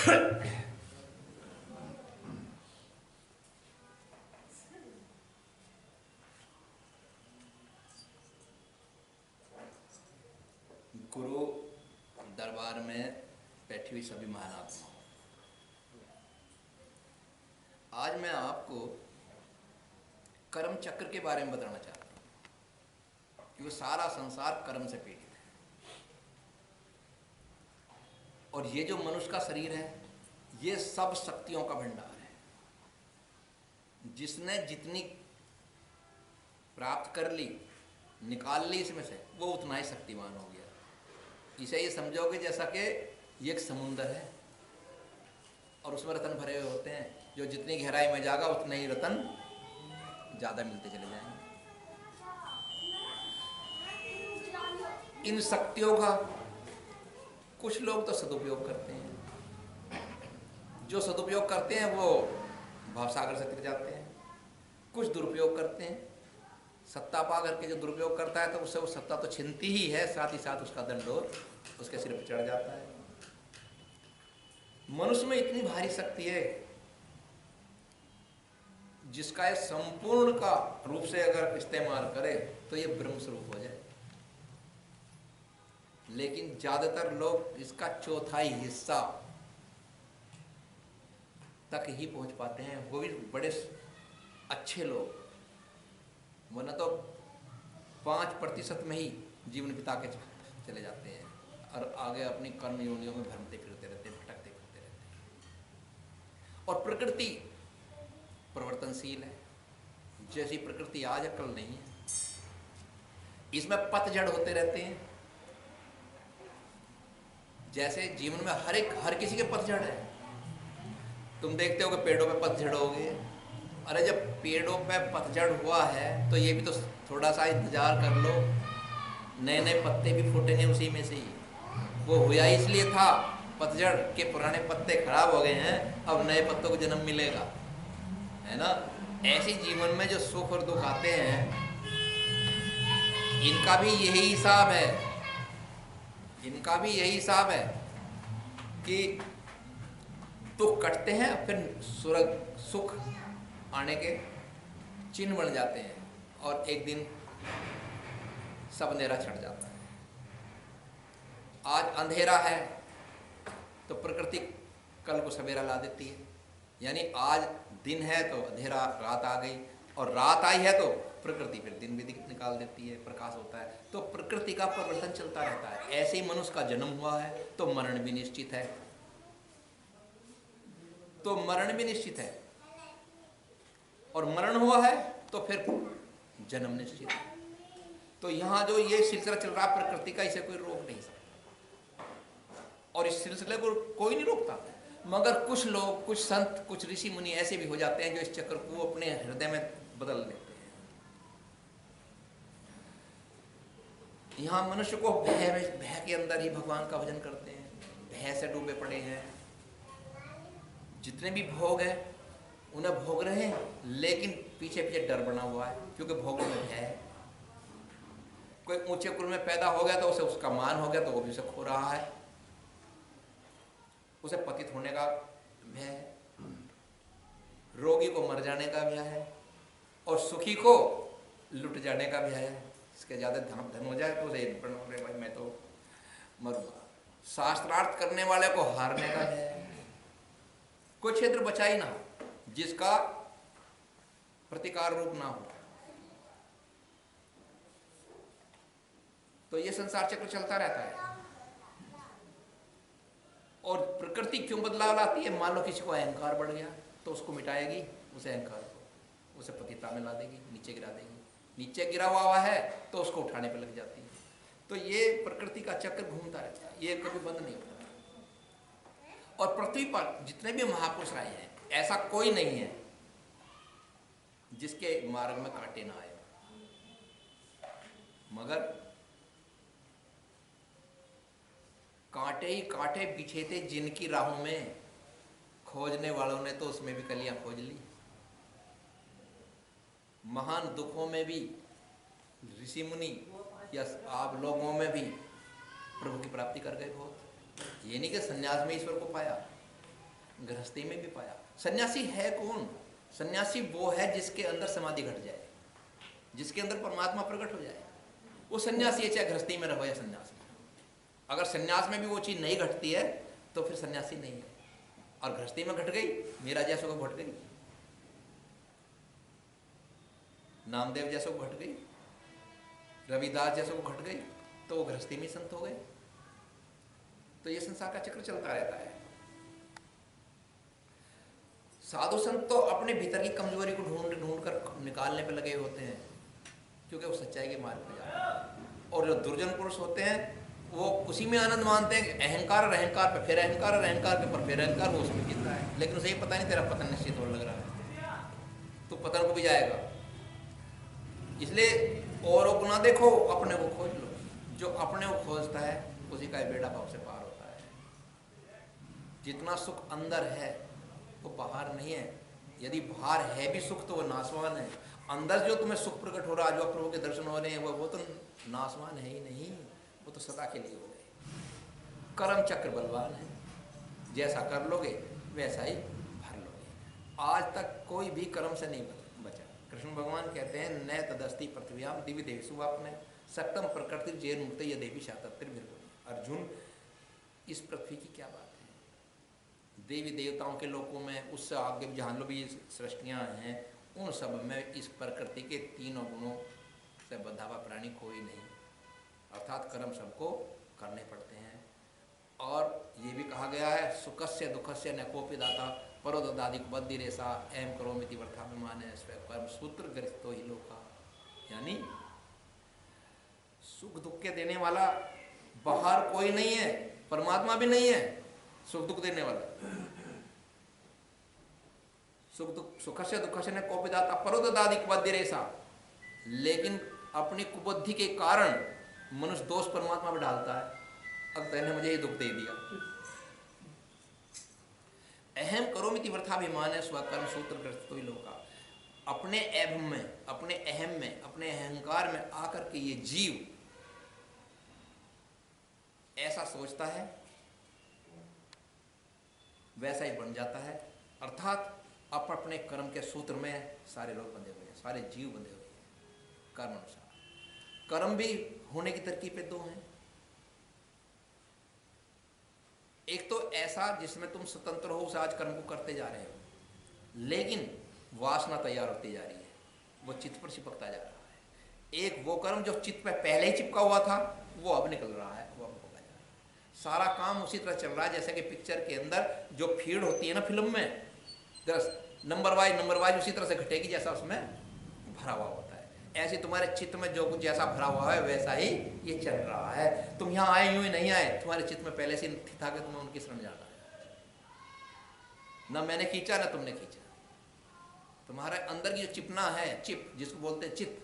गुरु दरबार में बैठी हुई सभी महान आत्माओं, आज मैं आपको कर्म चक्र के बारे में बताना चाहता हूँ, क्योंकि सारा संसार कर्म से पीड़ित है। और ये जो मनुष्य का शरीर है, ये सब शक्तियों का भंडार है। जिसने जितनी प्राप्त कर ली, निकाल ली इसमें से, वो उतना ही शक्तिमान हो गया। इसे ये समझोगे जैसा कि ये एक समुंदर है और उसमें रतन भरे हुए होते हैं। जो जितनी गहराई में जाएगा उतने ही रतन ज़्यादा मिलते चले जाएंगे। इन शक्तियों का कुछ लोग तो सदुपयोग करते हैं। जो सदुपयोग करते हैं वो भवसागर से तिर जाते हैं। कुछ दुरुपयोग करते हैं। सत्ता पा करके जो दुरुपयोग करता है तो उससे वो सत्ता तो छिनती ही है, साथ ही साथ उसका दंडोर उसके सिर पर चढ़ जाता है। मनुष्य में इतनी भारी शक्ति है जिसका ये संपूर्ण का रूप से अगर इस्तेमाल करे तो ये ब्रह्म स्वरूप हो जाए। लेकिन ज्यादातर लोग इसका चौथाई हिस्सा तक ही पहुंच पाते हैं, वो भी बड़े अच्छे लोग। वरना तो 5% में ही जीवन बिता के चले जाते हैं और आगे अपनी कर्म योनियों में भ्रमते फिरते रहते हैं, भटकते फिरते रहते हैं। और प्रकृति परिवर्तनशील है। जैसी प्रकृति आज है, कल नहीं है। इसमें पतझड़ होते रहते हैं। जैसे जीवन में हर किसी के पतझड़ है। तुम देखते हो कि पेड़ों पे पतझड़ हो गए। अरे जब पेड़ों पे पतझड़ हुआ है तो ये भी तो थोड़ा सा इंतजार कर लो, नए नए पत्ते भी फूटेंगे उसी में से ही। वो हुआ इसलिए था पतझड़ के पुराने पत्ते खराब हो गए हैं, अब नए पत्तों को जन्म मिलेगा, है ना। ऐसे जीवन में जो सुख और दुख आते हैं, इनका भी यही हिसाब है। इनका भी यही हिसाब है कि दुख कटते हैं, फिर सुख आने के चिन्ह बन जाते हैं और एक दिन सब अंधेरा छट जाता है। आज अंधेरा है तो प्रकृति कल को सवेरा ला देती है। यानी आज दिन है तो अंधेरा, रात आ गई, और रात आई है तो प्रकृति फिर दिन भी निकाल देती है, प्रकाश होता है। तो प्रकृति का परिवर्तन चलता रहता है। ऐसे ही मनुष्य का जन्म हुआ है तो मरण भी निश्चित है, तो मरण भी निश्चित है, और मरण हुआ है तो फिर जन्म निश्चित है। तो यहाँ जो ये सिलसिला चल रहा है प्रकृति का, इसे कोई रोक नहीं सकता और इस सिलसिले को कोई नहीं रोकता। मगर कुछ लोग, कुछ संत, कुछ ऋषि मुनि ऐसे भी हो जाते हैं जो इस चक्र को अपने हृदय में बदल लेते हैं। यहाँ मनुष्य को भय के अंदर ही भगवान का भजन करते हैं, भय से डूबे पड़े हैं। जितने भी भोग हैं उन्हें भोग रहे हैं, लेकिन पीछे पीछे डर बना हुआ है, क्योंकि भोगों में भय है। कोई ऊंचे कुल में पैदा हो गया तो उसे उसका मान हो गया तो वो भी उसे खो रहा है, उसे पतित होने का भय है। रोगी को मर जाने का भय है और सुखी को लुट जाने का भय है। इसके ज्यादा धन हो जाए तो उसे भाई मैं तो मरूंगा। शास्त्रार्थ करने वाले को हारने का भय है। कोई क्षेत्र बचा ही ना हो जिसका प्रतिकार रूप ना हो। तो ये संसार चक्र चलता रहता है। और प्रकृति क्यों बदलाव लाती है? मान लो किसी को अहंकार बढ़ गया तो उसको मिटाएगी, उसे अहंकार को उसे पतिता में ला देगी, नीचे गिरा देगी। नीचे गिरा हुआ है तो उसको उठाने पर लग जाती है। तो ये प्रकृति का चक्र घूमता रहता है, ये कभी बंद नहीं होता। और पृथ्वी पर जितने भी महापुरुष आए हैं, ऐसा कोई नहीं है जिसके मार्ग में कांटे ना आए। मगर कांटे ही कांटे बिछे थे जिनकी राहों में, खोजने वालों ने तो उसमें भी कलियां खोज ली। महान दुखों में भी ऋषि मुनि या आप लोगों में भी प्रभु की प्राप्ति कर गए बहुत। ये नहीं कि संन्यास में ईश्वर को पाया, गृहस्थी में भी पाया। सन्यासी है कौन? सन्यासी वो है जिसके अंदर समाधि घट जाए, जिसके अंदर परमात्मा प्रकट हो जाए, वो सन्यासी है, चाहे गृहस्थी में रहो या सन्यास में। अगर सन्यास में भी वो चीज नहीं घटती है तो फिर सन्यासी नहीं है। और गृहस्थी में घट गई, मेरा जैसों को घट गई, नामदेव जैसों को घट गई, रविदास जैसों को घट गई, तो वो गृहस्थी में संत हो गए। तो ये संसार का चक्र चलता रहता है। साधु संत तो अपने भीतर की कमजोरी को ढूंढ ढूंढ कर निकालने पे लगे होते हैं, क्योंकि वो सच्चाई के मार्ग पे जाते हैं। और जो दुर्जन पुरुष होते हैं वो उसी में आनंद मानते हैं, अहंकार और अहंकार पे फिर अहंकार और अहंकार के पर फिर अहंकार, वो उसमें जीता है। लेकिन उसे ये पता नहीं तेरा पतन निश्चित होने लग रहा है, तो पतन को भी जाएगा। इसलिए औरों को ना देखो, अपने को खोज लो। जो अपने को खोजता है उसी का बेड़ा पाप से पार होता है। जितना सुख अंदर है वो बाहर नहीं है। यदि बाहर है भी सुख तो वो नाशवान है। अंदर जो तुम्हें सुख प्रकट हो रहा है, जो प्रभु के दर्शन हो रहे हैं, वो तो नाशवान है ही नहीं, वो तो सदा के लिए हो गए। कर्म चक्र बलवान है, जैसा कर लोगे वैसा ही भर लोगे। आज तक कोई भी कर्म से नहीं बचा। कृष्ण भगवान कहते हैं न तदस्ति पृथ्व्याम दिव्य देवसु आपने सक्तम प्रकृति जैन मुक्त ये देवी शातत्रि बिरबुल। अर्जुन, इस पृथ्वी की क्या बात है? देवी देवताओं के लोकों में, उससे आगे जहाँ लो भी सृष्टियाँ हैं, उन सब में इस प्रकृति के तीनों गुणों से बंधा हुआ प्राणी कोई नहीं। अर्थात कर्म सबको करने पड़ते हैं। और ये भी कहा गया है सुखस्य दुखस्य न कोपि दाता परो ददादिक बद्धि रेसा एम करोमिति वर्थाभिमान है स्व कर्म सूत्र ग्रस्तो ही लोका। यानी सुख दुख के देने वाला बाहर कोई नहीं है, परमात्मा भी नहीं है सुख दुख देने वाला। सुखस्य दुखस्य न कोपि दाता परो ददादिक बद्धि रेसा। लेकिन अपनी कुबुद्धि के कारण मनुष्य दोष परमात्मा पर डालता है, अब तैने मुझे ये दुख दे दिया। अहम करोमिति वर्थाभिमान है स्वकर्म सूत्र ग्रस्तो ही लोका। अपने अहम में, अपने अहम में, अपने अहंकार में आकर के ये जीव ऐसा सोचता है वैसा ही बन जाता है। अर्थात अपने कर्म के सूत्र में सारे लोग बंधे हुए हैं, सारे जीव बंधे हुए हैं कर्म अनुसार। कर्म भी होने की तरकीबें दो हैं। एक तो ऐसा जिसमें तुम स्वतंत्र हो, उस आज कर्म को करते जा रहे हो, लेकिन वासना तैयार होती जा रही है, वो चित्त पर चिपकता जा रहा है। एक वो कर्म जो चित्त पे पहले ही चिपका हुआ था, वो अब निकल रहा है, वो अब होगा जा रहा है। सारा काम उसी तरह चल रहा है जैसे कि पिक्चर के अंदर जो फीड होती है ना फिल्म में, दस नंबर वाइज उसी तरह से घटेगी जैसा उसमें भरा हुआ होता है। ऐसे तुम्हारे चित्त में जो कुछ जैसा भरा हुआ है वैसा ही ये चल रहा है। तुम यहाँ आए यूं ही नहीं आए, तुम्हारे चित्त में पहले से था कि तुम्हें उनकी शरण जाना है। ना मैंने खींचा ना तुमने खींचा, तुम्हारे अंदर की जो चिपना है, चिप जिसको बोलते हैं चित्त,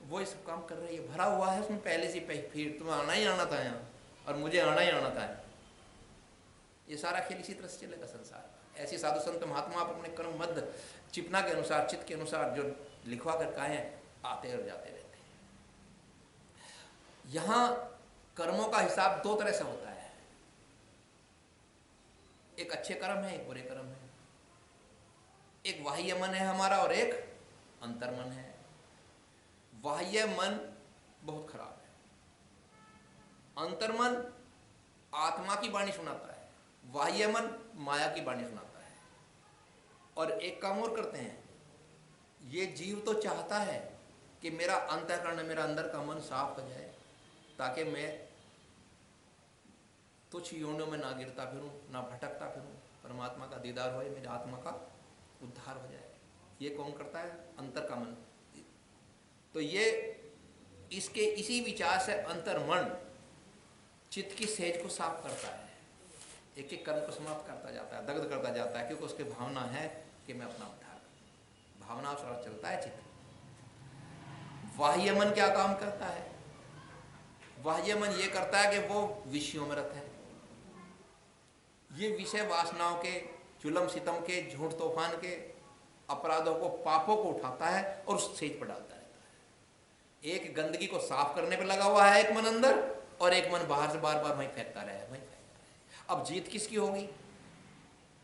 वो ये सब काम कर रही है, भरा हुआ है उसमें पहले से। फिर तुम्हें आना ही आना था यहाँ, और मुझे आना ही आना था। ये सारा खेल इसी तरह से चलेगा संसार। ऐसी साधु संत महात्मा अपने कर्म मध्य चिपना के अनुसार, चित्त के अनुसार जो लिखवा कर कहे आते और जाते रहते हैं। यहां कर्मों का हिसाब दो तरह से होता है, एक अच्छे कर्म है, एक बुरे कर्म है। एक बाह्य मन है हमारा और एक अंतर्मन है। बाह्य मन बहुत खराब है, अंतर्मन आत्मा की वाणी सुनाता है, बाह्य मन माया की वाणी सुनाता है। और एक काम और करते हैं, ये जीव तो चाहता है कि मेरा अंतःकरण, मेरा अंदर का मन साफ हो जाए, ताकि मैं तुच्छ योनियों में ना गिरता फिरूं, ना भटकता फिरूं, परमात्मा का दीदार हो, मेरी आत्मा का उद्धार हो जाए। ये कौन करता है? अंतर का मन। तो ये इसके इसी विचार से अंतर्मन चित्त की सेज को साफ करता है, एक एक कर्म को समाप्त करता जाता है, दग्ध करता जाता है, क्योंकि उसकी भावना है कि मैं अपना उद्धार करूं। भावना से चलता है चित्त। बाह्य मन क्या काम करता है? बाह्य मन ये करता है कि वो विषयों में रत है, ये विषय वासनाओं के, जुल्म सितम के, झूठ तूफान के, अपराधों को, पापों को उठाता है और उस सेज पर डालता रहता है। एक गंदगी को साफ करने पर लगा हुआ है एक मन अंदर, और एक मन बाहर से बार बार वहीं फेंकता रहे, वहीं फेंकता रहे। अब जीत किसकी होगी?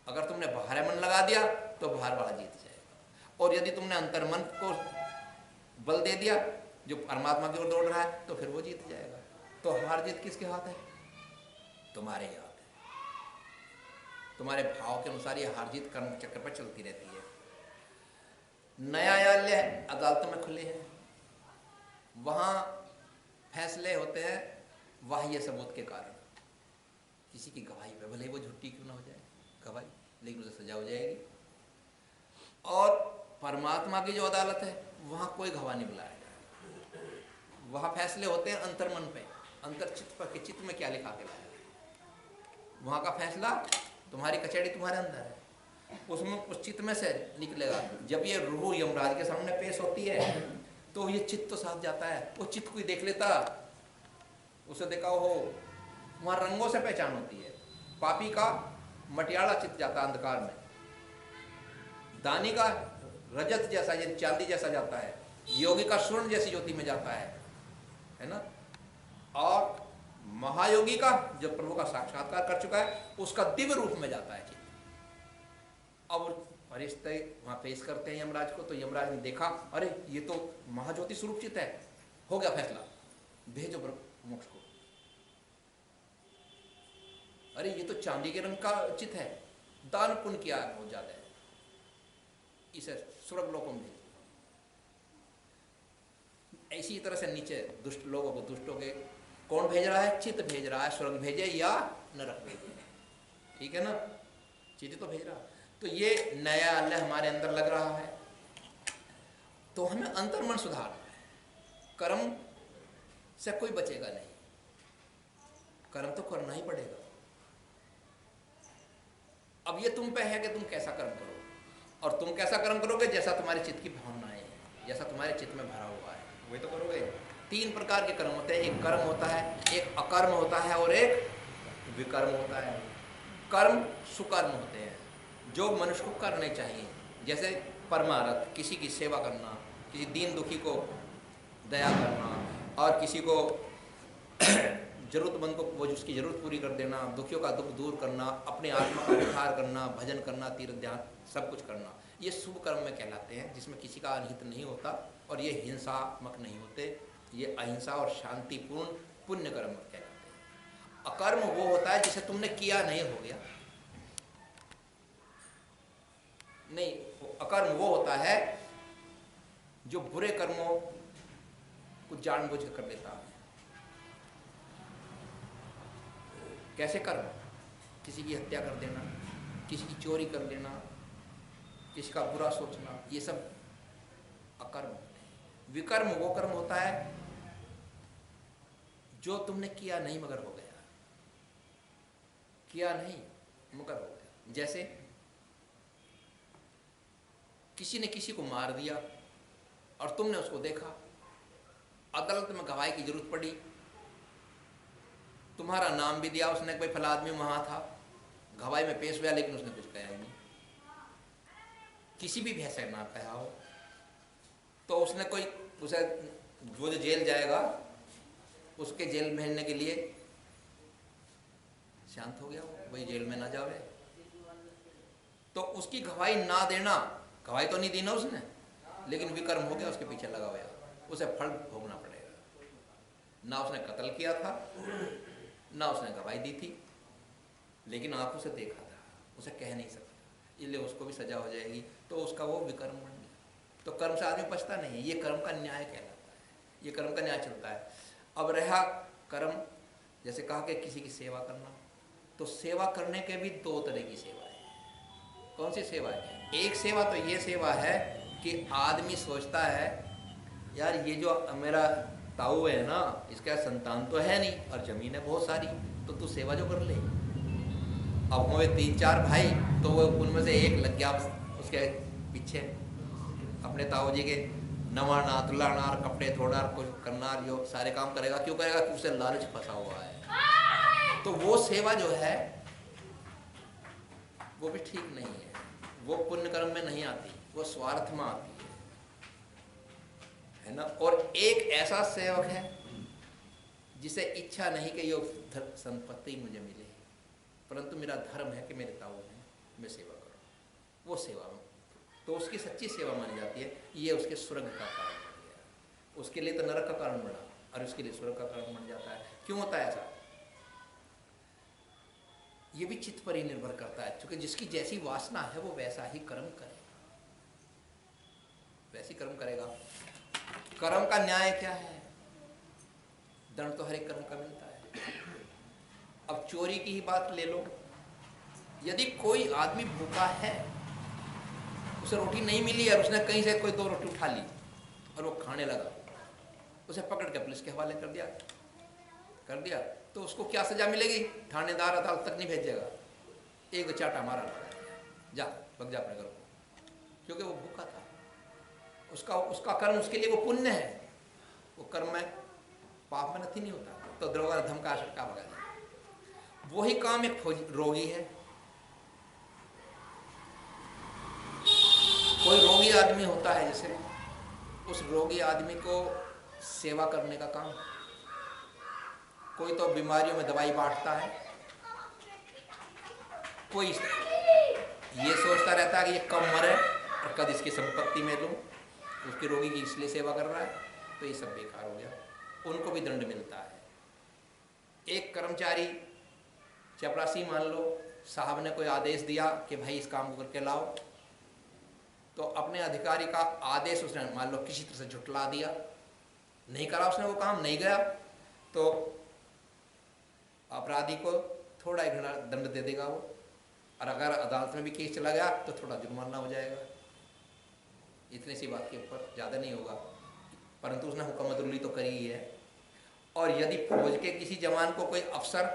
अगर तुमने बाहर मन लगा दिया तो बाहर वाला जीत जाएगा, और यदि तुमने अंतर्मन को बल दे दिया जो परमात्मा की ओर दौड़ रहा है तो फिर वो जीत जाएगा। तो हार जीत किसके हाथ है? तुम्हारे हाथ है। तुम्हारे भाव के अनुसार ये हार जीत कर्म चक्र पर चलती रहती है। न्यायालय अदालतों में खुले हैं, वहां फैसले होते हैं बाह्य सबूत के कारण। किसी की गवाही पे भले वो झूठी क्यों ना हो जाए गवाही, लेकिन उसे सजा हो जाएगी। और परमात्मा की जो अदालत है वहां कोई गवाह नहीं बुलाया जाए, वहां फैसले होते हैं अंतर्मन पे, अंतर चित्त पर कि चित्त में क्या लिखा के लाया। वहां का फैसला, तुम्हारी कचहरी तुम्हारे अंदर है, उसमें उस चित्त में से निकलेगा। जब ये रूह यमराज के सामने पेश होती है तो ये चित्त तो साथ जाता है, वो चित्त कोई देख लेता, उसे देखा हो, वहां रंगों से पहचान होती है। पापी का मटियाला चित्त जाता है अंधकार में, दानी का रजत जैसा ये चांदी जैसा जाता है, योगी का स्वर्ण जैसी ज्योति में जाता है ना। और महायोगी का जो प्रभु का साक्षात्कार कर चुका है उसका दिव्य रूप में जाता है चित्त। अब फरिश्ते वहां पेश करते हैं यमराज को, तो यमराज ने देखा अरे ये तो महाज्योति स्वरूप चित्त है, हो गया फैसला, भेजो मोक्ष को। अरे ये तो चांदी के रंग का चित्त है, दान पुण्य किया बहुत ज्यादा है, इसे स्वर्ग लोकों में भेज। इसी तरह से नीचे दुष्ट लोगों को, दुष्टों के कौन भेज रहा है? चित्त भेज रहा है, स्वर्ग भेजे या नरक भेजे, ठीक है ना, चित्त तो भेज रहा है। तो ये न्यायालय हमारे अंदर लग रहा है, तो हमें अंतर्मन सुधारना है। कर्म से कोई बचेगा नहीं, कर्म तो करना ही पड़ेगा। अब ये तुम पे है कि तुम कैसा कर्म करो, और तुम कैसा कर्म करोगे जैसा तुम्हारे चित्त की भावनाएं हैं, जैसा तुम्हारे चित्त में भरा हुआ है वही तो करोगे। 3 प्रकार के कर्म होते हैं, एक कर्म होता है, एक अकर्म होता है और एक विकर्म होता है। कर्म सुकर्म होते हैं जो मनुष्य को करने चाहिए, जैसे परमार्थ, किसी की सेवा करना, किसी दीन दुखी को दया करना, और किसी को जरूरतमंद को वो जिसकी जरूरत पूरी कर देना, दुखियों का दुख दूर करना, अपने आत्मा का उद्धार करना, भजन करना, तीर्थ ध्यान सब कुछ करना, ये शुभ कर्म में कहलाते हैं, जिसमें किसी का अनहित नहीं होता और ये हिंसात्मक नहीं होते, ये अहिंसा और शांतिपूर्ण पुण्य कर्म कहलाते हैं। अकर्म वो होता है जिसे तुमने किया नहीं, हो गया नहीं। अकर्म वो होता है जो बुरे कर्मों को जानबूझ कर कर देता है। कैसे कर्म? किसी की हत्या कर देना, किसी की चोरी कर लेना, किसी का बुरा सोचना, ये सब अकर्म होते हैं। विकर्म वो कर्म होता है जो तुमने किया नहीं मगर हो गया, किया नहीं मगर हो गया। जैसे किसी ने किसी को मार दिया और तुमने उसको देखा, अदालत में गवाही की जरूरत पड़ी, तुम्हारा नाम भी दिया उसने, कोई फला आदमी वहां था, गवाही में पेश हुआ, लेकिन उसने कुछ कहा ही नहीं, किसी भी भैंस ना कहा हो, तो उसने कोई उसे वो जो जेल जाएगा उसके जेल भेजने के लिए शांत हो गया, वही जेल में ना जावे। तो उसकी गवाही ना देना, गवाही तो नहीं दी ना उसने, लेकिन विकर्म हो गया, उसके पीछे लगा हुआ, उसे फल भोगना पड़ेगा। ना उसने कत्ल किया था, ना उसने गवाही दी थी, लेकिन आंखों से देखा था, उसे कह नहीं सकता, इसलिए उसको भी सजा हो जाएगी। तो उसका वो विकर्म बन गया। तो कर्म से आदमी बचता नहीं है, ये कर्म का न्याय कहलाता है, ये कर्म का न्याय चलता है। अब रहा कर्म, जैसे कहा कि किसी की सेवा करना, तो सेवा करने के भी 2 तरह की सेवा है। कौन सी सेवा है? एक सेवा तो ये सेवा है कि आदमी सोचता है यार ये जो मेरा ताऊ है ना, इसका संतान तो है नहीं और जमीन है बहुत सारी, तो तू सेवा जो कर ले। अब हुए 3-4 भाई, तो वो उनमें से एक लग गया उसके पीछे, अपने ताऊ जी के नवाना, तुलाना, कपड़े धोना, कुछ करना, जो सारे काम करेगा। क्यों करेगा? कि उसे लालच फंसा हुआ है। तो वो सेवा जो है वो भी ठीक नहीं है, वो पुण्य कर्म में नहीं आती, वो स्वार्थ में आती है ना। और एक ऐसा सेवक है जिसे इच्छा नहीं कि ये संपत्ति मुझे मिले, परंतु मेरा धर्म है कि मेरे ताऊ हैं, में सेवा करो, वो सेवा में तो उसकी सच्ची सेवा मानी जाती है। ये उसके स्वर्ग का कारण बन गया, उसके लिए तो नरक का कारण बना और उसके लिए स्वर्ग का कारण बन जाता है। क्यों होता है ऐसा? ये भी चित्त पर ही निर्भर करता है, क्योंकि जिसकी जैसी वासना है वो वैसा ही कर्म करेगा, वैसी कर्म करेगा। कर्म का न्याय क्या है? दंड तो हर एक कर्म का मिलता है। अब चोरी की ही बात ले लो, यदि कोई आदमी भूखा है, उसे रोटी नहीं मिली और उसने कहीं से कोई 2 रोटी उठा ली और वो खाने लगा, उसे पकड़ के पुलिस के हवाले कर दिया तो उसको क्या सजा मिलेगी? थानेदार अदालत तक नहीं भेजेगा, एक चाटा मारा लगा, जा भग जा अपने घर को, क्योंकि वो भूखा था। उसका कर्म उसके लिए वो पुण्य है, वो कर्म में पाप में नहीं होता, तो दरोगा धमका का भगा जाए। वही काम एक रोगी है, कोई रोगी आदमी होता है, जैसे उस रोगी आदमी को सेवा करने का काम, कोई तो बीमारियों में दवाई बांटता है, कोई ये सोचता रहता है कि ये कब मरे और कद इसकी संपत्ति में लूं, उसके रोगी की इसलिए सेवा कर रहा है, तो ये सब बेकार हो गया, उनको भी दंड मिलता है। एक कर्मचारी चपरासी मान लो, साहब ने कोई आदेश दिया कि भाई इस काम को करके लाओ, तो अपने अधिकारी का आदेश उसने मान लो किसी तरह से झुटला दिया, नहीं करा उसने वो काम, नहीं गया, तो अपराधी को थोड़ा ही घना दंड दे देगा वो, और अगर अदालत में भी केस चला गया तो थोड़ा जुर्माना हो जाएगा, इतनी सी बात के ऊपर, ज़्यादा नहीं होगा, परंतु उसने हुक्म अदुल्ली तो करी ही है। और यदि फौज के किसी जवान को कोई अफसर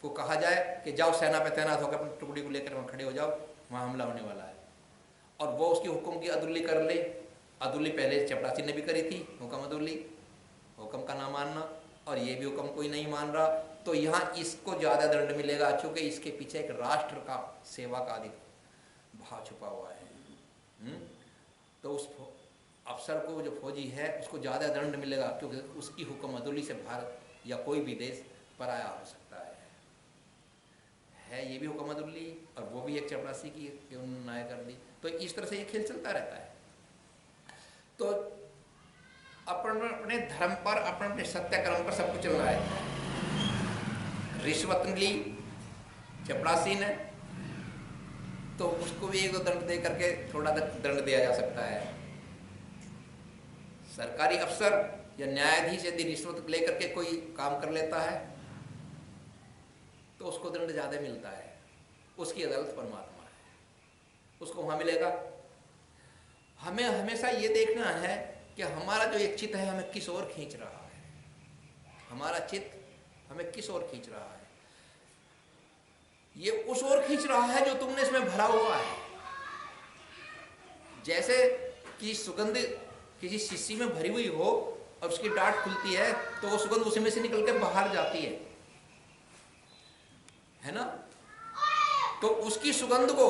को कहा जाए कि जाओ सेना पे तैनात होकर अपनी टुकड़ी को लेकर वहाँ खड़े हो जाओ, वहाँ हमला होने वाला है, और वो उसकी हुक्म की अदुल्ली कर ले, अदुल्ली पहले चपरासी ने भी करी थी, हुक्म अदुल्ली, हुक्म का ना मानना, और ये भी हुक्म कोई नहीं मान रहा, तो यहाँ इसको ज़्यादा दंड मिलेगा, क्योंकि इसके पीछे एक राष्ट्र का सेवा का अधिक भाव छुपा हुआ है। तो उस अफसर को, जो फौजी है, उसको ज़्यादा दंड मिलेगा, क्योंकि उसकी हुक्म अदुल्ली से भारत या कोई भी देश पराया हो सकता है ये भी हुक्म अदुल्ली, और वो भी एक चपरासी की उन्होंने न्याय कर दी। तो इस तरह से ये खेल चलता रहता है। तो अपने धर्म पर, अपने सत्य कर्म पर सब कुछ चल रहा है। रिश्वत ली चपरासी ने, तो उसको भी एक दो दंड दे करके थोड़ा दंड दिया जा सकता है। सरकारी अफसर या न्यायाधीश यदि रिश्वत लेकर के कोई काम कर लेता है तो उसको दंड ज़्यादा मिलता है, उसकी अदालत परमात्मा है, उसको वहाँ मिलेगा। हमें हमेशा ये देखना है कि हमारा जो एक चित्त है हमें किस ओर खींच रहा है, हमारा चित्त हमें किस ओर खींच रहा है। ये उस ओर खींच रहा है जो तुमने इसमें भरा हुआ है। जैसे कि सुगंध किसी शीशी में भरी हुई हो और उसकी डांट खुलती है तो वो सुगंध उसी में से निकल के बाहर जाती है ना। तो उसकी सुगंध को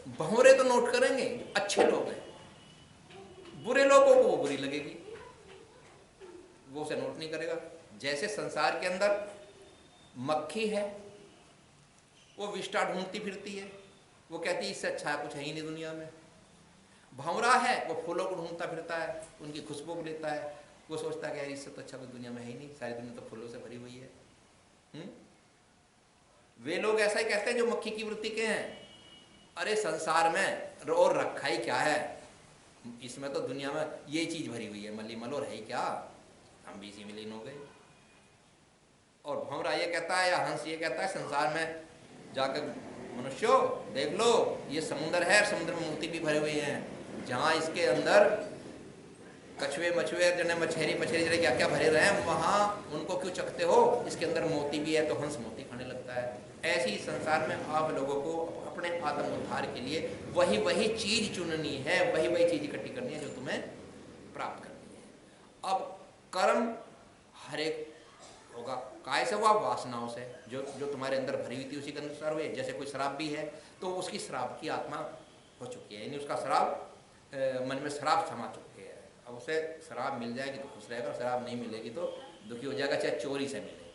भंवरे तो नोट करेंगे, अच्छे लोग हैं, बुरे लोगों को वो बुरी लगेगी, वो उसे नोट नहीं करेगा। जैसे संसार के अंदर मक्खी है, वो विष्ठा ढूंढती फिरती है, वो कहती है इससे अच्छा कुछ है ही नहीं दुनिया में। भंवरा है, वो फूलों को ढूंढता फिरता है, उनकी खुशबू को लेता है, वो सोचता है कि इससे तो अच्छा कुछ दुनिया में है ही नहीं, सारी दुनिया तो फूलों से भरी हुई है। वे लोग ऐसा ही कहते हैं जो मक्खी की वृत्ति के हैं, अरे संसार में और रखा ही क्या है, इसमें तो दुनिया में ये चीज भरी हुई है, मल्ली मलोर है ही क्या, हम भी इसी में लीन हो गए। और भंवरा ये कहता है या हंस ये कहता है संसार में जाकर मनुष्यों देख लो ये समुद्र है, समुद्र में मोती भी भरे हुए हैं, जहाँ इसके अंदर कछुए मछुए जने मछेरी जने क्या क्या भरे रहे हैं, वहाँ उनको क्यों चखते हो, इसके अंदर मोती भी है तो हंस मोती खाने लगता है। ऐसी संसार में आप लोगों को अपने आत्म उद्धार के लिए वही वही चीज चुननी है, वही वही चीज इकट्ठी करनी है जो तुम्हें प्राप्त करनी है। अब कर्म हर एक होगा, काय से हुआ, वासनाओं से, जो तुम्हारे अंदर भरी हुई थी उसी के अनुसार हुए। जैसे कोई शराब भी है तो उसकी शराब की आत्मा हो चुकी है, यानी उसका शराब मन में शराब समा चुकी है। अब उसे शराब मिल जाएगी तो खुश रहेगा, शराब नहीं मिलेगी तो दुखी हो जाएगा, चाहे चोरी से मिले,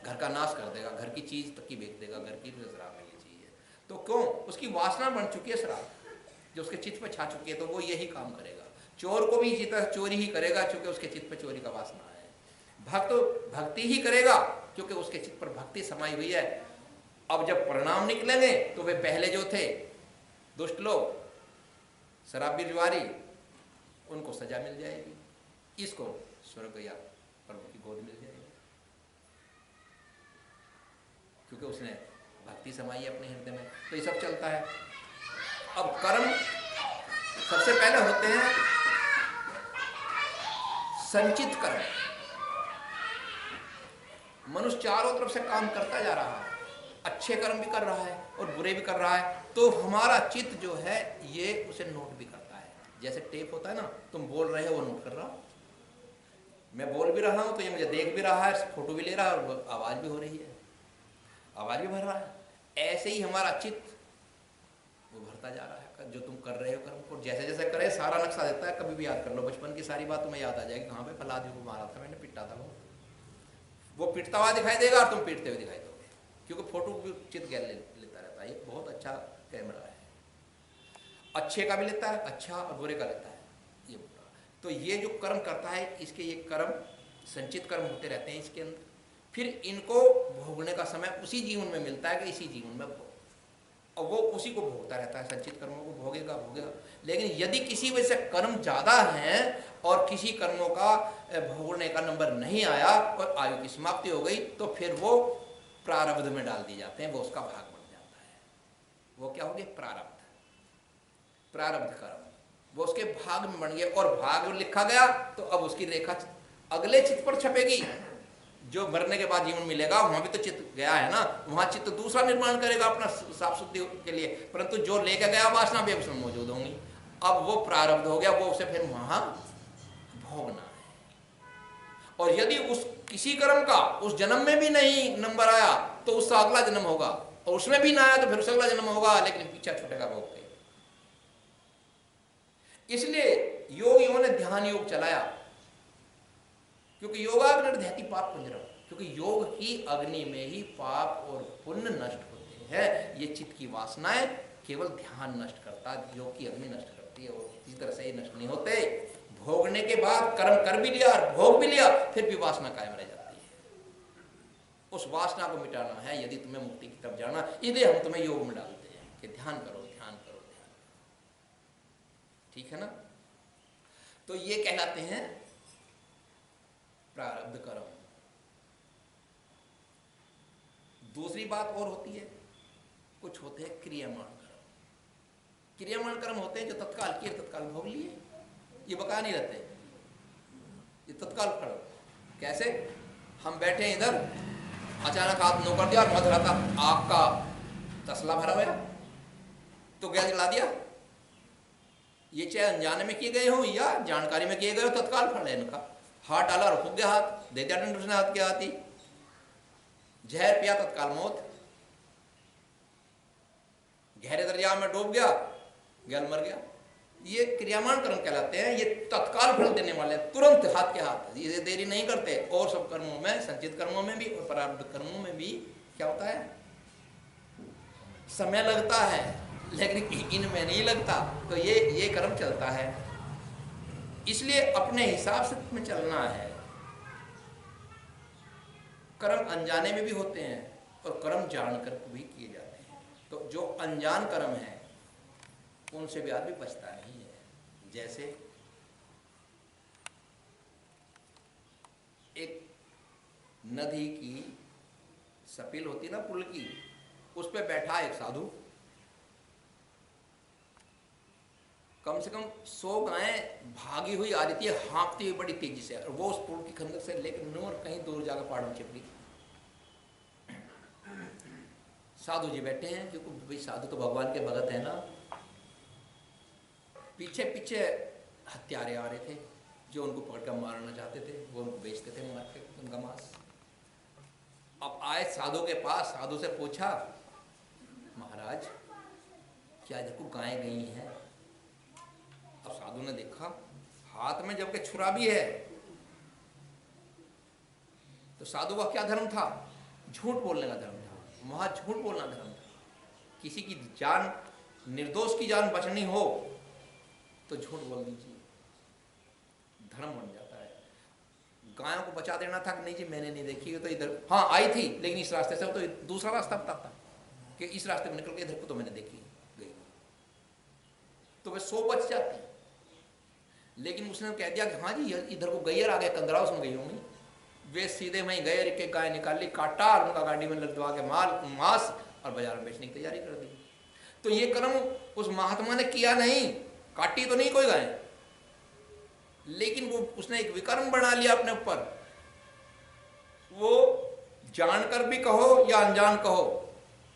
घर का नाश कर देगा, घर की चीज़ तक की बेच देगा, घर की शराब मिलनी चाहिए। तो क्यों? उसकी वासना बन चुकी है शराब, जो उसके चित्त पे छा चुकी है, तो वो यही काम करेगा। चोर को भी इसी तरह चोरी ही करेगा, क्योंकि उसके चित्त पे चोरी का वासना है। भक्त भक्ति ही करेगा, क्योंकि उसके चित्त पर भक्ति समाई हुई है। अब जब परिणाम निकलेंगे तो वे पहले जो थे दुष्ट लोग, शराबी जुआरी, उनको सजा मिल जाएगी, इसको स्वर्ग या प्रभु की गोद मिल जाएगी, क्योंकि उसने भक्ति समाई है अपने हृदय में। तो ये सब चलता है। अब कर्म सबसे पहले होते हैं संचित कर्म। मनुष्य चारों तरफ से काम करता जा रहा है, अच्छे कर्म भी कर रहा है और बुरे भी कर रहा है, तो हमारा चित्त जो है ये उसे नोट भी करता है। जैसे टेप होता है ना, तुम बोल रहे हो वो नोट कर रहा, मैं बोल भी रहा हूं तो ये मुझे देख भी रहा है, फोटो भी ले रहा है और आवाज भी हो रही है, आवाज भी भर रहा है। ऐसे ही हमारा चित्त वो भरता जा रहा है जो तुम कर रहे हो कर्म को। जैसे जैसे करे सारा नक्शा देता है। कभी भी याद कर लो, बचपन की सारी बात तुम्हें याद आ जाएगी, कहाँ पे फला आदमी को मारा था मैंने, पिटा था, वो पिटता हुआ दिखाई देगा और तुम पीटते हुए दिखाई दोगे, क्योंकि फोटो भी चित्त गैर लेता रहता है। ये बहुत अच्छा कैमरा है, अच्छे का भी लेता है, अच्छा और बुरे का लेता है ये। तो ये जो कर्म करता है, इसके ये कर्म संचित कर्म होते रहते हैं इसके अंदर। फिर इनको भोगने का समय उसी जीवन में मिलता है कि इसी जीवन में भोग, और वो उसी को भोगता रहता है, संचित कर्मों को भोगेगा भोगेगा। लेकिन यदि किसी वजह से कर्म ज़्यादा हैं और किसी कर्मों का भोगने का नंबर नहीं आया और आयु की समाप्ति हो गई, तो फिर वो प्रारब्ध में डाल दिए जाते हैं, वो उसका भाग बन जाता है। वो क्या हो गया? प्रारब्ध, प्रारब्ध कर्म, वो उसके भाग में बन गए। और भाग लिखा गया तो अब उसकी रेखा अगले चित्त पर छपेगी। जो मरने के बाद जीवन मिलेगा वहां भी तो चित्त गया है ना, वहां चित्त दूसरा निर्माण करेगा अपना साफ शुद्धि के लिए, परंतु जो लेकर गया वासना भी उसमें मौजूद होंगी। अब वो प्रारब्ध हो गया, वो उसे फिर वहां भोगना है। और यदि उस किसी कर्म का उस जन्म में भी नहीं नंबर आया तो उसका अगला जन्म होगा, और उसमें भी ना आया तो फिर उसका अगला जन्म होगा, लेकिन पीछा छूटेगा भोग के। इसलिए योगियों ने ध्यान योग चलाया, क्योंकि योगाग्नि दहति पाप पुंजरम, क्योंकि योग ही अग्नि में ही पाप और पुण्य नष्ट होते हैं। ये चित्त की वासनाएं केवल ध्यान नष्ट करता है, योग की अग्नि नष्ट करती है, और किसी तरह से ये नष्ट नहीं होते। भोगने के बाद कर्म कर भी लिया और भोग भी लिया, फिर भी वासना कायम रह जाती है। उस वासना को मिटाना है यदि तुम्हें मुक्ति की तरफ जाना, इसलिए हम तुम्हें योग में डालते हैं कि ध्यान करो, ध्यान करो, ध्यान। ठीक है ना? तो ये कहलाते हैं प्रारब्ध कर्म। दूसरी बात और होती है, कुछ होते हैं क्रियामान कर्म। क्रियामान कर्म होते हैं जो तत्काल किए तत्काल भोग लिए, ये बका नहीं रहते, ये तत्काल फल। कैसे? हम बैठे हैं इधर, अचानक हाथ नो कर दिया और मध रहा था, आग का तसला भरा हुआ तो गैस जला दिया। ये चाहे अनजाने में किए गए हो या जानकारी में किए गए हो, तत्काल फल है इनका। हाथ डाला और फूक गया हाथ, दे दिया डंड उसने हाथ के हाथ ही, जहर पिया तत्काल मौत, गहरे दरिया में डूब गया, गैल मर गया। ये क्रियामान कर्म कहलाते हैं, ये तत्काल फल देने वाले, तुरंत हाथ के हाथ, ये देरी नहीं करते। और सब कर्मों में, संचित कर्मों में भी और प्रारब्ध कर्मों में भी क्या होता है? समय लगता है, लेकिन इनमें नहीं लगता। तो ये कर्म चलता है। इसलिए अपने हिसाब से तुम्हें चलना है। कर्म अनजाने में भी होते हैं और कर्म जानकर भी किए जाते हैं। तो जो अनजान कर्म है उनसे भी आदमी बचता नहीं है। जैसे एक नदी की सपील होती है ना, पुल की, उस पर बैठा एक साधु, कम से कम 100 गायें भागी हुई आ रही थी, हाँकती हुई बड़ी तेजी से, और वो उस पुल की खंदक से लेकर नूर कहीं दूर जाकर पहाड़ों में छिप गई। साधु जी बैठे हैं, क्योंकि भाई साधु तो भगवान के भगत है ना। पीछे पीछे हत्यारे आ रहे थे जो उनको पकड़कर मारना चाहते थे, वो उनको बेचते थे मार के उनका मांस। अब आए साधु के पास, साधु से पूछा, महाराज क्या देखो गायें गई हैं? अब साधु ने देखा हाथ में जबकि छुरा भी है, तो साधु का क्या धर्म था? झूठ बोलने का धर्म था, वहां झूठ बोलना धर्म था। किसी की जान, निर्दोष की जान बचनी हो तो झूठ बोल दीजिए, धर्म बन जाता है। गायों को बचा देना था कि नहीं जी मैंने नहीं देखी, तो इधर हाँ आई थी लेकिन इस रास्ते से, तो दूसरा रास्ता बताता कि इस रास्ते में निकल के इधर को तो मैंने देखी गई, तो वे 100 बच जाती। लेकिन उसने कह दिया कि हाँ जी इधर को गैयर आ गया, कंदरा उसमें गई होंगी, वे सीधे वहीं गए, एक एक गाय निकाल ली, काटा और उनका गाड़ी में लदवा के मांस और बाजार में बेचने की तैयारी कर दी। तो ये कर्म उस महात्मा ने किया नहीं, काटी तो नहीं कोई गाय, लेकिन वो उसने एक विकर्म बना लिया अपने ऊपर। वो जानकर भी कहो या अनजान कहो,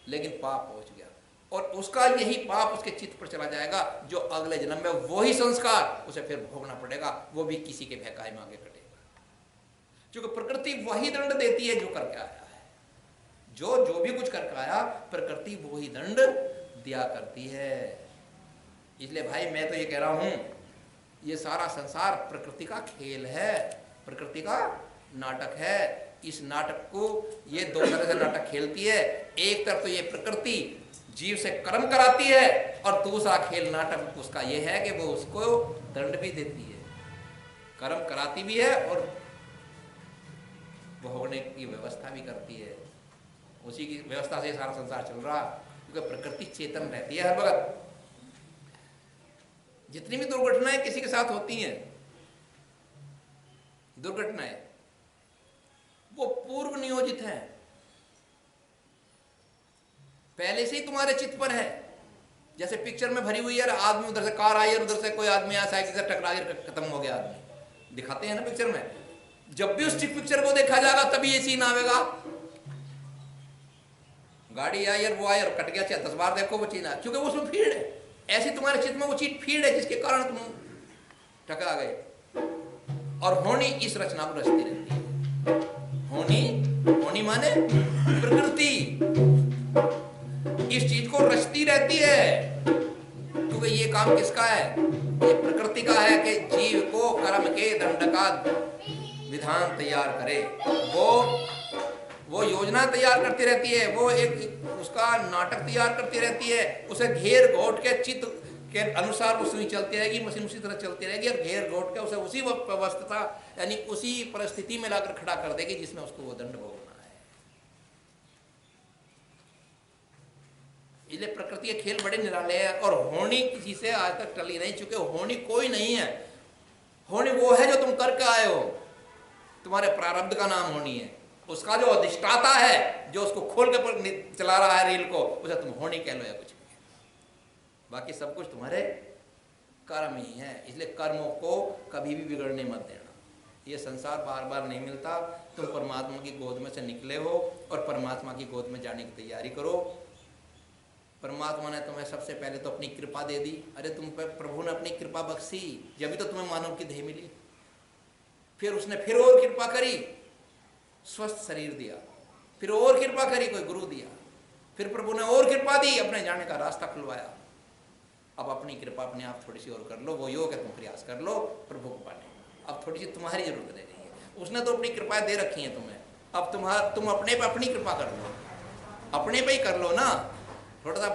लेकिन पाप पहुंच गया, और उसका यही पाप उसके चित्त पर चला जाएगा, जो अगले जन्म में वही संस्कार उसे फिर भोगना पड़ेगा, वो भी किसी के भयकाय में आगे कटेगा। क्योंकि प्रकृति वही दंड देती है जो करके आया है, जो भी कुछ करके आया प्रकृति वही दंड दिया करती है। इसलिए भाई मैं तो ये कह रहा हूं, ये सारा संसार प्रकृति का खेल है, प्रकृति का नाटक है। इस नाटक को ये दो तरह से नाटक खेलती है, एक तरफ तो ये प्रकृति जीव से कर्म कराती है, और दूसरा खेल नाटक उसका ये है कि वो उसको दंड भी देती है, कर्म कराती भी है और भोगने की व्यवस्था भी करती है। उसी की व्यवस्था से सारा संसार चल रहा, क्योंकि प्रकृति चेतन रहती है हर वक्त। जितनी भी दुर्घटनाएं किसी के साथ होती हैं, दुर्घटनाएं वो पूर्व नियोजित हैं, पहले से ही तुम्हारे चित्त पर है। जैसे पिक्चर में भरी हुई है, आदमी उधर से कार आई और उधर से कोई आदमी आया, साइकिल से टकरा के खत्म हो गया आदमी, दिखाते हैं ना पिक्चर में। जब भी उस पिक्चर को देखा जाएगा तभी ये सीन आवेगा, गाड़ी आई और वो आई और कट गया, चाहे 10 बार देखो वो चीज आ, क्योंकि उसमें फीड है। ऐसी तुम्हारे चित्त में वो चीज फीड है जिसके कारण तुम टकरा गए। और होनी इस रचना को रचती रहती है। होनी माने प्रकृति इस चीज को रचती रहती है, क्योंकि ये काम किसका है? ये प्रकृति का है कि जीव को कर्म के दंड का विधान तैयार करे। वो योजना तैयार करती रहती है, वो एक उसका नाटक तैयार करती रहती है, उसे घेर घोट के चित्त के अनुसार वो सुई चलती रहेगी, मशीन उसी तरह चलती रहेगी, और घेर घोट के उसे उसी अवस्था यानी उसी परिस्थिति में लाकर खड़ा कर देगी जिसमें उसको वो दंड भोगना है। इसलिए प्रकृति के खेल बड़े निराले हैं, और होनी किसी से आज तक टली नहीं, चुके होनी कोई नहीं है। होनी वो है जो तुम करके आए हो, तुम्हारे प्रारब्ध का नाम होनी है। उसका जो अधिष्ठाता है, जो उसको खोल के चला रहा है रील को, उसे तुम होनी कह लो या कुछ भी, बाकी सब कुछ तुम्हारे कर्म ही है। इसलिए कर्मों को कभी भी बिगड़ने मत देना। ये संसार बार बार नहीं मिलता, तुम परमात्मा की गोद में से निकले हो और परमात्मा की गोद में जाने की तैयारी करो। परमात्मा ने तुम्हें सबसे पहले तो अपनी कृपा दे दी। अरे तुम पे प्रभु ने अपनी कृपा बख्शी, जब भी तो तुम्हें मानव की देह मिली। फिर उसने फिर और कृपा करी, स्वस्थ शरीर दिया, फिर और कृपा करी, कोई गुरु दिया, फिर प्रभु ने और कृपा दी, अपने जाने का रास्ता खुलवाया। अब अपनी कृपा अपने आप थोड़ी सी और कर लो, वो योग है, तुम प्रयास कर लो प्रभु को पाने। अब थोड़ी सी तुम्हारी जरूरत रह गई है, उसने तो अपनी कृपाएं दे रखी हैं तुम्हें, अब तुम अपने पे अपनी कृपा कर लो, अपने पे ही कर लो ना। थोड़ा सा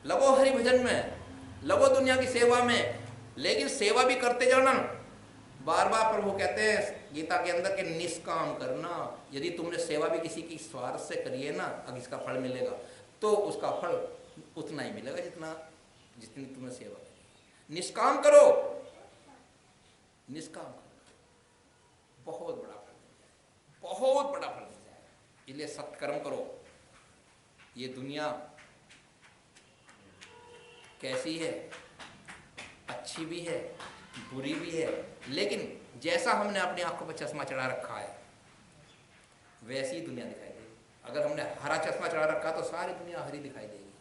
लगो हरि भजन में, लगो दुनिया की सेवा में, लेकिन सेवा भी करते जाओ ना। बार बार प्रभु कहते हैं गीता के अंदर कि निष्काम करना। यदि तुमने सेवा भी किसी की स्वार्थ से करी है ना, अब इसका फल मिलेगा, तो उसका फल उतना ही मिलेगा जितनी तुमने सेवा करी। निष्काम करो, निष्काम करो, बहुत बड़ा फल मिल जाएगा, बहुत बड़ा फल मिल जाएगा। इसलिए सत्कर्म करो। ये दुनिया कैसी है, अच्छी भी है, बुरी भी है, लेकिन जैसा हमने अपनी आंखों पर चश्मा चढ़ा रखा है वैसी ही दुनिया दिखाई देगी। अगर हमने हरा चश्मा चढ़ा रखा तो सारी दुनिया हरी दिखाई देगी।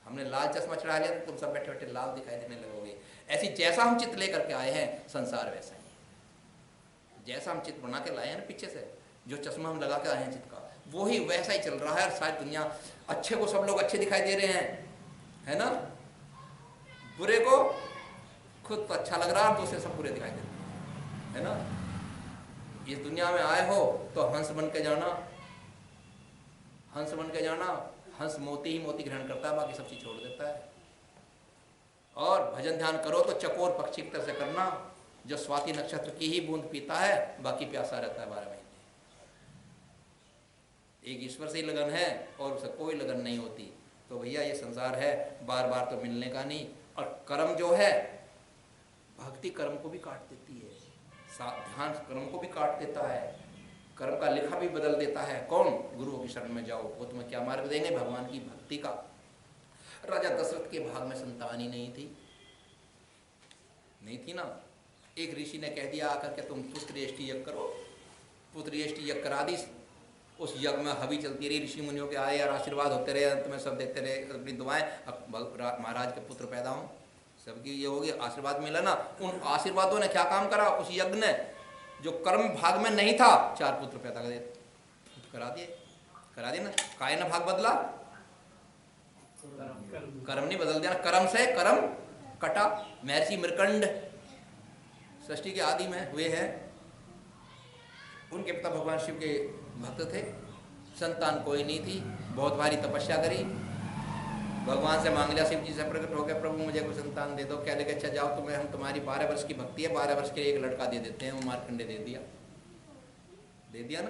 हमने लाल चश्मा चढ़ा लिया तो तुम सब बैठे बैठे लाल दिखाई देने लगोगे। ऐसी जैसा हम चित्त लेकर के आए हैं संसार वैसा ही है। जैसा हम चित्त बना के लाए हैं ना पीछे से, जो चश्मा हम लगा के आए हैं चित्त का, वो ही वैसा ही चल रहा है। और सारी दुनिया, अच्छे को सब लोग अच्छे दिखाई दे रहे हैं, है ना, बुरे को खुद तो अच्छा लग रहा है, दूसरे सब बुरे दिखाई देते हैं, है ना। इस दुनिया में आए हो तो हंस बन के जाना, हंस बन के जाना, हंस मोती ही मोती ग्रहण करता है, बाकी सब चीज छोड़ देता है। और भजन ध्यान करो तो चकोर पक्षी की तरह से करना, जो स्वाति नक्षत्र की ही बूंद पीता है, बाकी प्यासा रहता है 12 महीने। एक ईश्वर से ही लगन है और उसे कोई लगन नहीं होती। तो भैया ये संसार है बार बार तो मिलने का नहीं। और कर्म जो है, भक्ति कर्म को भी काट देती है, ध्यान कर्म को भी काट देता है, कर्म का लिखा भी बदल देता है। कौन? गुरु की शरण में जाओ, वो तुम्हें क्या मार्ग देंगे? भगवान की भक्ति का। राजा दशरथ के भाग में संतान ही नहीं थी ना। एक ऋषि ने कह दिया आकर के तुम पुत्रेष्टि यज्ञ करो। पुत्रेष्टि यज्ञ करा दी। उस यज्ञ में हवि चलती रही, ऋषि मुनियों के आए और आशीर्वाद होते रहे, अंत में सब देते रहे अपनी दुआएं। अब महाराज के पुत्र पैदा हों, सबकी ये होगी, आशीर्वाद मिला ना। उन आशीर्वादों ने क्या काम करा? उस यज्ञ ने जो कर्म भाग में नहीं था, 4 पुत्र पैदा करा दिए ना। काय ने भाग बदला, कर्म नहीं बदल दिया। कर्म से कर्म कटा। महर्षि मृकंड सृष्टि के आदि में हुए हैं, उनके पिता भगवान शिव के भक्त थे, संतान कोई नहीं थी, बहुत भारी तपस्या करी, भगवान से मांग लिया, शिव जी से प्रकट हो गया, प्रभु मुझे कोई संतान दे दो। कह लगे अच्छा जाओ, तुम्हें हम तुम्हारी 12 वर्ष की भक्ति है, 12 वर्ष के एक लड़का दे देते हैं। वो मारकंडे दे दिया ना,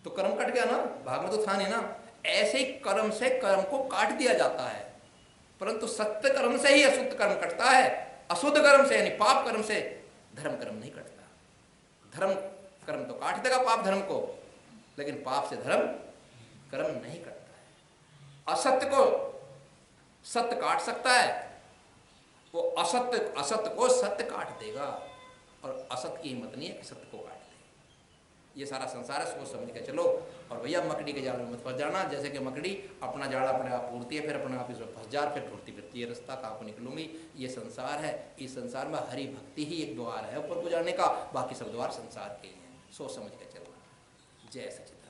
तो कर्म कट गया ना, भाग में तो था नहीं ना। ऐसे ही कर्म से कर्म को काट दिया जाता है, परंतु सत्य कर्म से ही अशुद्ध कर्म कटता है। अशुद्ध कर्म से यानी पाप कर्म से धर्म कर्म नहीं कटता। धर्म कर्म तो काट देगा पाप धर्म को, लेकिन पाप से धर्म कर्म नहीं कटता है। असत्य को सत्य काट सकता है, वो असत्य को सत्य काट देगा, और असत्य की हिम्मत नहीं है कि सत्य को काट दे। ये सारा संसार है, सोच समझ के चलो। और भैया मकड़ी के जाल में मत फंस जाना। जैसे कि मकड़ी अपना जाल अपने आप पूरती है, फिर अपने आप इसमें फंस जा, फिर ढूंढती फिरती है रास्ता, कहाँ को निकलूंगी। ये संसार है, इस संसार में हरि भक्ति ही एक द्वार है ऊपर को जाने का, बाकी सब द्वार संसार के ही हैं। सोच समझ के चलना। जय सच्चिदानंद।